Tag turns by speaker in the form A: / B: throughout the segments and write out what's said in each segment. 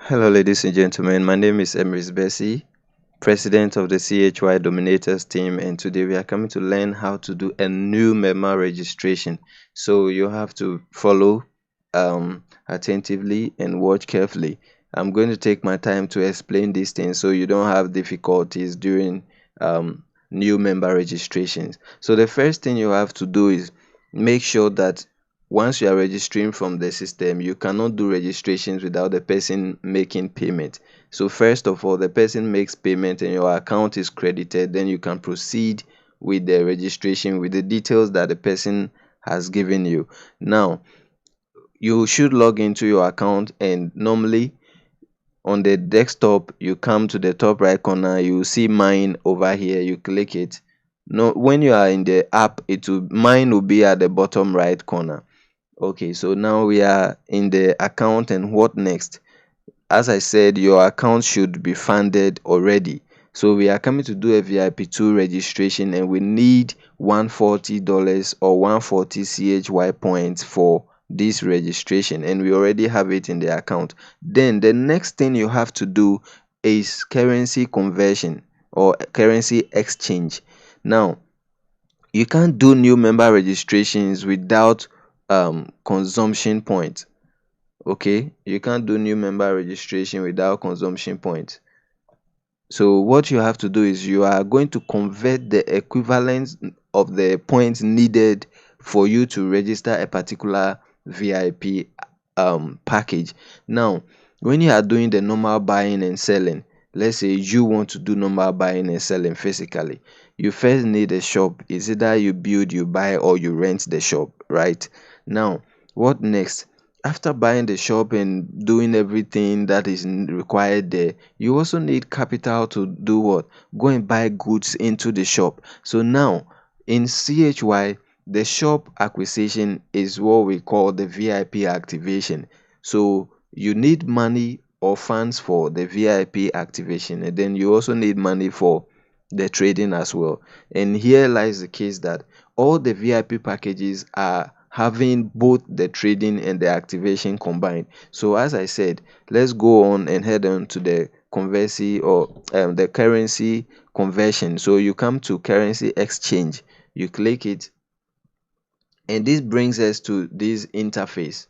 A: Hello, ladies and gentlemen. My name is Emrys Bessie, President of the CHY Dominators team, and today we are coming to learn how to do a new member registration. So you have to follow attentively and watch carefully. I'm going to take my time to explain these things so you don't have difficulties during new member registrations. So the first thing you have to do is make sure that once you are registering from the system, you cannot do registrations without the person making payment. So first of all, the person makes payment and your account is credited, then you can proceed with the registration with the details that the person has given you. Now, you should log into your account, and normally on the desktop you come to the top right corner, you see mine over here, you click it. No, when you are in the app, mine will be at the bottom right corner. Okay, so now we are in the account, and what next? As I said, your account should be funded already. So we are coming to do a VIP2 registration, and we need $140 or 140 CHY points for this registration, and we already have it in the account. Then the next thing you have to do is currency conversion or currency exchange. Now, you can't do new member registrations without consumption points. Okay, you can't do new member registration without consumption points. So what you have to do is you are going to convert the equivalent of the points needed for you to register a particular VIP package. Now, when you are doing the normal buying and selling, let's say you want to do normal buying and selling physically, you first need a shop. It's either you build, you buy, or you rent the shop, right? Now, what next? After buying the shop and doing everything that is required there, you also need capital to do what? Go and buy goods into the shop. So now in CHY, the shop acquisition is what we call the VIP activation. So you need money or funds for the VIP activation, and then you also need money for the trading as well. And here lies the case that all the VIP packages are having both the trading and the activation combined. So as I said, let's go on and head on to the conversion or the currency conversion. So you come to currency exchange, you click it, and this brings us to this interface.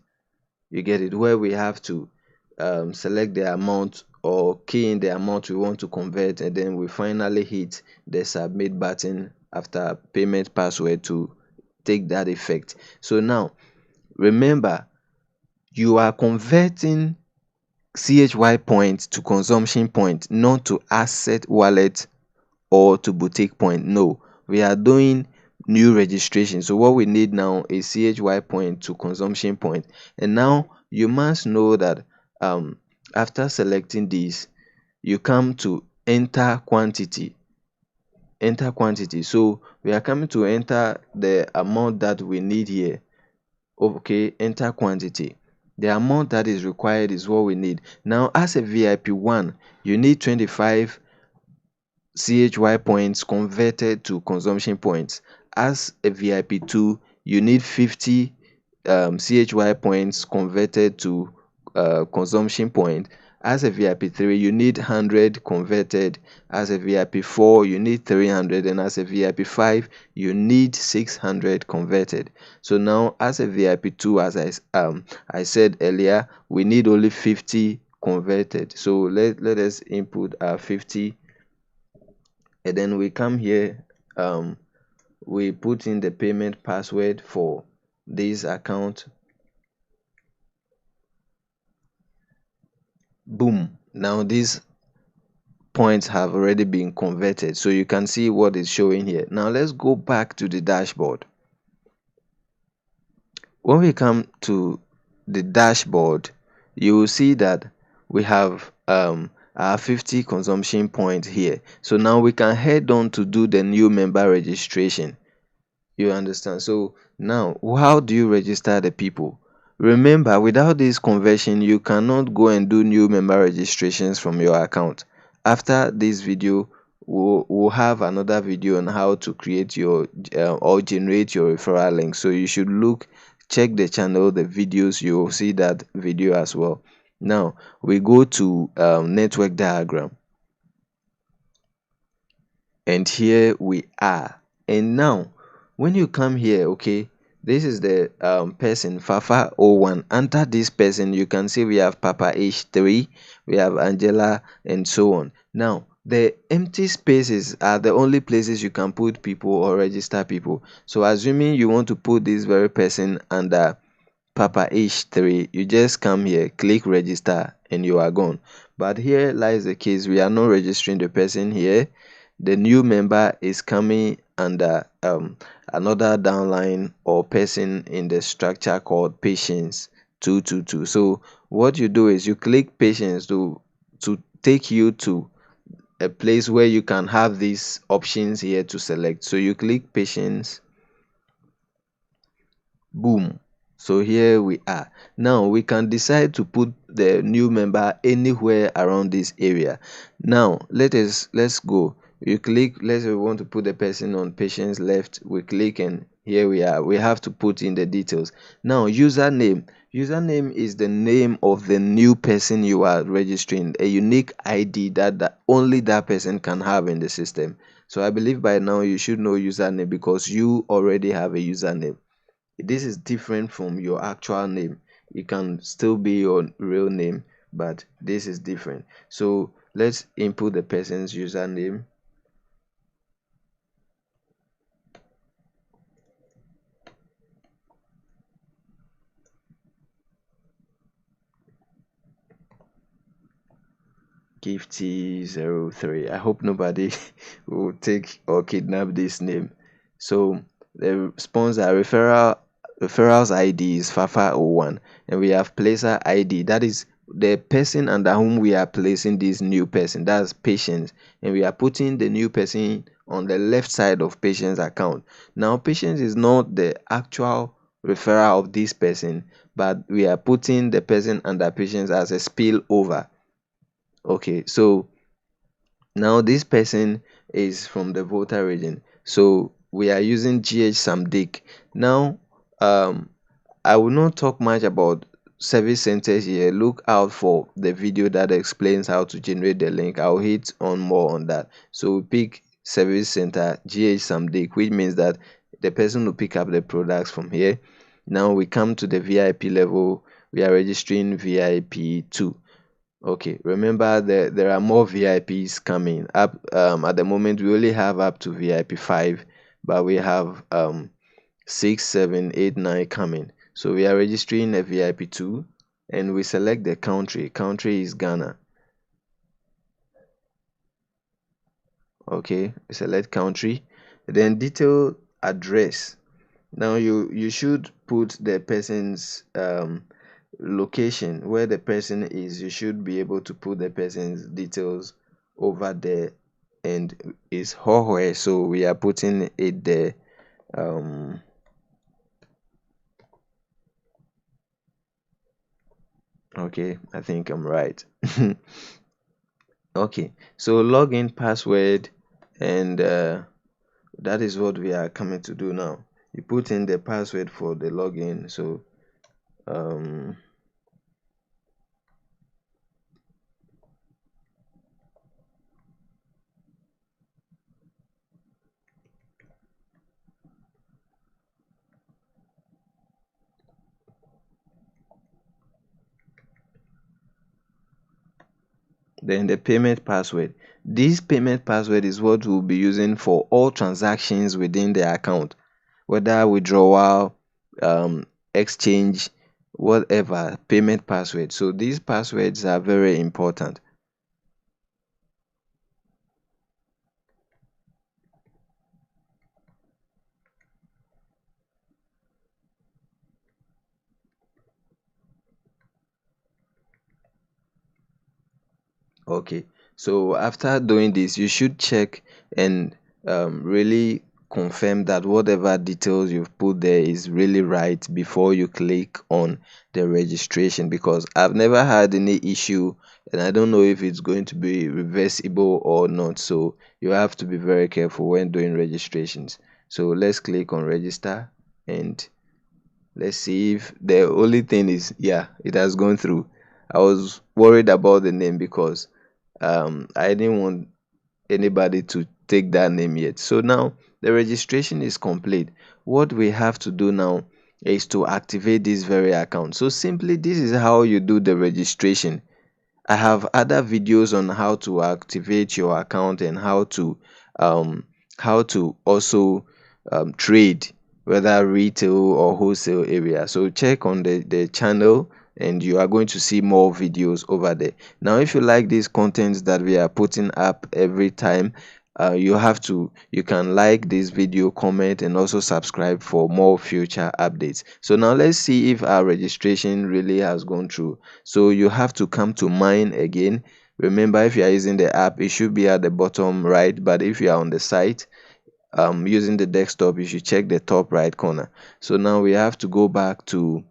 A: You get it, where we have to select the amount or key in the amount we want to convert, and then we finally hit the submit button after payment password to take that effect. So now remember, you are converting CHY points to consumption point, not to asset wallet or to boutique point. No, we are doing new registration. So what we need now is CHY point to consumption point. And now you must know that after selecting this, you come to enter quantity. Enter quantity. So we are coming to enter the amount that we need here. Okay, enter quantity. The amount that is required is what we need. Now, as a VIP1, you need 25 CHY points converted to consumption points. As a VIP2, you need 50 CHY points converted to consumption point. As a VIP3, you need 100 converted. As a VIP4, you need 300, and as a VIP5, you need 600 converted. So now, as a VIP2, as I said earlier, we need only 50 converted. So let us input our 50, and then we come here, we put in the payment password for this account. Boom, now these points have already been converted, so you can see what is showing here. Now let's go back to the dashboard. When we come to the dashboard, you will see that we have our 50 consumption points here. So now we can head on to do the new member registration. You understand? So now, how do you register the people? Remember, without this conversion, you cannot go and do new member registrations from your account. After this video, we'll have another video on how to create your or generate your referral link. So you should check the channel, the videos, you'll see that video as well. Now we go to network diagram, and here we are. And now when you come here, okay, this is the person Fafa01. Under this person you can see we have Papa H3, we have Angela, and so on. Now the empty spaces are the only places you can put people or register people. So assuming you want to put this very person under Papa H3, you just come here, click register, and you are gone. But here lies the case, we are not registering the person here. The new member is coming under another downline or person in the structure called patients 222. So what you do is you click patients to take you to a place where you can have these options here to select. So you click patients, boom. So here we are. Now we can decide to put the new member anywhere around this area. Now let's go. You click, let's say we want to put the person on patient's left, we click, and here we are. We have to put in the details. Now username is the name of the new person you are registering, a unique ID that only that person can have in the system. So I believe by now you should know username because you already have a username. This is different from your actual name. It can still be your real name, but this is different. So let's input the person's username. Gifty03. I hope nobody will take or kidnap this name. So the sponsor referrals ID is Fafa01, and we have placer ID. That is the person under whom we are placing this new person. That's patients, and we are putting the new person on the left side of patient's account. Now patients is not the actual referral of this person, but we are putting the person under patients as a spillover. Okay, so now this person is from the voter region, so we are using GH Now I will not talk much about service centers here. Look out for the video that explains how to generate the link. I'll hit on more on that. So we pick service center GH which means that the person will pick up the products from here. Now we come to the VIP level. We are registering VIP2. Okay, remember there are more VIPs coming up. At the moment we only have up to VIP 5, but we have 6, 7, 8, 9 coming. So we are registering a VIP 2, and we select the country. Country is Ghana. Okay, we select country, then detail address. Now you should put the person's location where the person is. You should be able to put the person's details over there, and it's Hohoe, so we are putting it there. Okay, I think I'm right. Okay, so login password, and that is what we are coming to do now. You put in the password for the login. So then the payment password. This payment password is what we'll be using for all transactions within the account, whether withdrawal, exchange, whatever. Payment password. So these passwords are very important. Okay, so after doing this you should check and really confirm that whatever details you've put there is really right before you click on the registration, because I've never had any issue and I don't know if it's going to be reversible or not. So you have to be very careful when doing registrations. So let's click on register, and let's see if the only thing is, yeah, it has gone through. I was worried about the name because I didn't want anybody to take that name yet. So now the registration is complete. What we have to do now is to activate this very account. So simply, this is how you do the registration. I have other videos on how to activate your account and um, how to also trade, whether retail or wholesale area. So check on the channel and you are going to see more videos over there. Now, if you like these contents that we are putting up every time, you can like this video, comment, and also subscribe for more future updates. So now let's see if our registration really has gone through. So you have to come to mine again. Remember, if you are using the app, it should be at the bottom right, but if you are on the site using the desktop, you should check the top right corner. So now we have to go back to,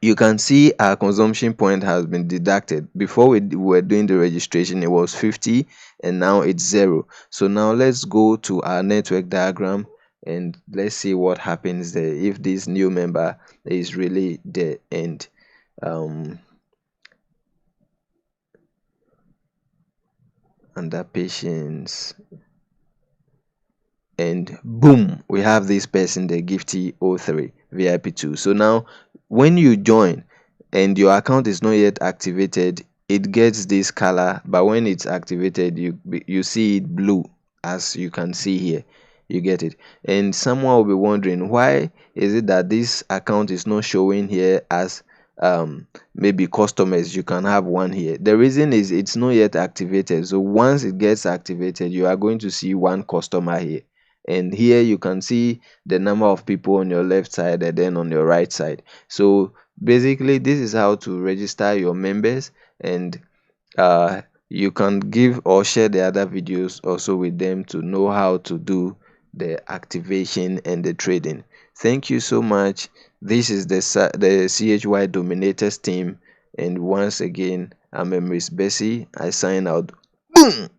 A: you can see our consumption point has been deducted. Before we were doing the registration, it was 50 and now it's 0. So now let's go to our network diagram and let's see what happens there if this new member is really there. And under patience, and boom, we have this person, the gifty O3 VIP2. So now when you join and your account is not yet activated, it gets this color, but when it's activated, you see it blue, as you can see here. You get it. And someone will be wondering, why is it that this account is not showing here as maybe customers? You can have one here. The reason is it's not yet activated. So once it gets activated, you are going to see one customer here, and here you can see the number of people on your left side and then on your right side. So basically, this is how to register your members, and uh, you can give or share the other videos also with them to know how to do the activation and the trading. Thank you so much. This is the CHY Dominators team, and once again, I'm Miss Bessie. I sign out. Boom.